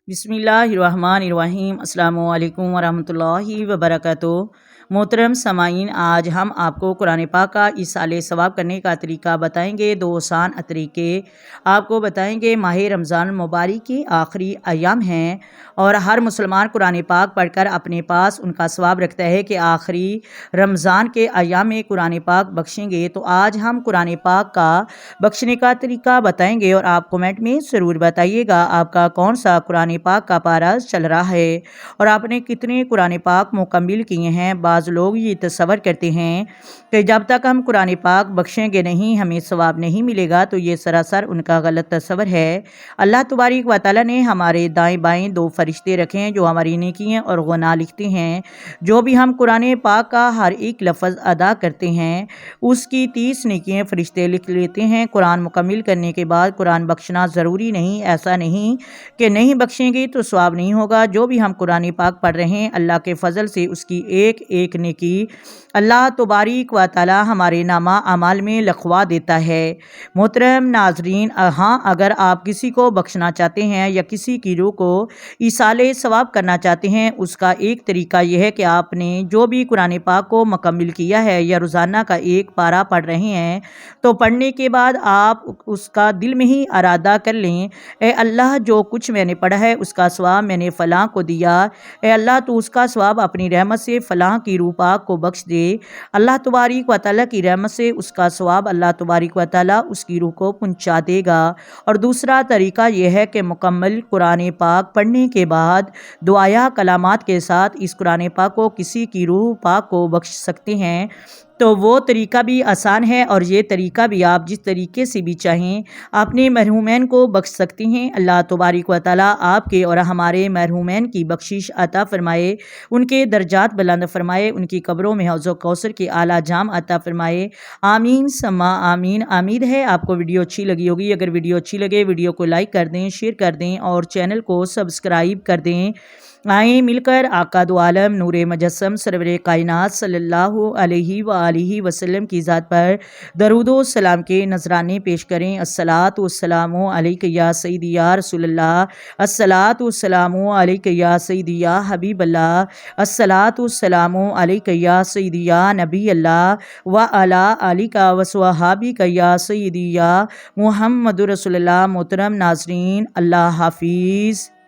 بسم اللہ الرحمن الرحیم۔ السلام علیکم ورحمۃ اللہ وبرکاتہ۔ محترم سامعین، آج ہم آپ کو قرآن پاک کا ایصال ثواب کرنے کا طریقہ بتائیں گے۔ 2 آسان طریقے آپ کو بتائیں گے۔ ماہ رمضان المبارک کے آخری ایام ہیں اور ہر مسلمان قرآن پاک پڑھ کر اپنے پاس ان کا ثواب رکھتا ہے کہ آخری رمضان کے ایام میں قرآن پاک بخشیں گے۔ تو آج ہم قرآن پاک کا بخشنے کا طریقہ بتائیں گے اور آپ کمنٹ میں ضرور بتائیے گا آپ کا کون سا قرآن پاک کا پارہ چل رہا ہے اور آپ نے کتنے قرآن پاک مکمل کیے ہیں۔ بعض لوگ یہ تصور کرتے ہیں کہ جب تک ہم قرآن پاک بخشیں گے نہیں ہمیں ثواب نہیں ملے گا، تو یہ سراسر ان کا غلط تصور ہے۔ اللہ تبارک و تعالیٰ نے ہمارے دائیں بائیں 2 فرشتے رکھے ہیں جو ہماری نیکیاں اور گناہ لکھتے ہیں۔ جو بھی ہم قرآن پاک کا ہر ایک لفظ ادا کرتے ہیں اس کی 30 نیکیاں فرشتے لکھ لیتے ہیں۔ قرآن مکمل کرنے کے بعد قرآن بخشنا ضروری نہیں، ایسا نہیں کہ نہیں بخشیں گے تو ثواب نہیں ہوگا۔ جو بھی ہم قرآن پاک پڑھ رہے ہیں اللہ کے فضل سے اس کی ایک ایک نیکی اللہ تبارک و تعالی ہمارے نامہ اعمال میں لکھوا دیتا ہے۔ محترم ناظرین، اگر آپ کسی کو بخشنا چاہتے ہیں یا کسی کی روح کو ایصال ثواب کرنا چاہتے ہیں، اس کا ایک طریقہ یہ ہے کہ آپ نے جو بھی قرآن پاک کو مکمل کیا ہے یا روزانہ کا ایک پارہ پڑھ رہے ہیں تو پڑھنے کے بعد آپ اس کا دل میں ہی ارادہ کر لیں، اے اللہ جو کچھ میں نے پڑھا ہے اس کا ثواب میں نے فلاں کو دیا، اے اللہ تو اس کا ثواب اپنی رحمت سے فلاں کی روح پاک کو بخش دے۔ اللہ تبارک و تعالیٰ کی رحمت سے اس کا ثواب اللہ تبارک و تعالیٰ اس کی روح کو پہنچا دے گا۔ اور دوسرا طریقہ یہ ہے کہ مکمل قرآن پاک پڑھنے کے بعد دعایا کلمات کے ساتھ اس قرآن پاک کو کسی کی روح پاک کو بخش سکتے ہیں۔ تو وہ طریقہ بھی آسان ہے اور یہ طریقہ بھی آپ جس طریقے سے بھی چاہیں اپنے مرحومین کو بخش سکتے ہیں۔ اللہ تبارک و تعالیٰ آپ کے اور ہمارے مرحومین کی بخشش عطا فرمائے، ان کے درجات بلند فرمائے، ان کی قبروں میں حوض و کوثر کے اعلیٰ جام عطا فرمائے۔ آمین ثم آمین۔ امید ہے آپ کو ویڈیو اچھی لگی ہوگی۔ اگر ویڈیو اچھی لگے ویڈیو کو لائک کر دیں، شیئر کر دیں اور چینل کو سبسکرائب کر دیں۔ آئیں مل کر آقا دو عالم نور مجسم سرور کائنات صلی اللہ علیہ وآلہ وسلم کی ذات پر درود و سلام کے نذرانے پیش کریں۔ الصلاۃ والسلام علیک یا سیدی یا رسول اللہ، الصلاۃ والسلام علیک یا سیدی یا حبیب اللہ، الصلاۃ والسلام علیک یا سیدی یا نبی اللہ وعلی آلک وصحابک یا سیدی یا محمد رسول اللہ۔ محترم ناظرین، اللہ حافظ۔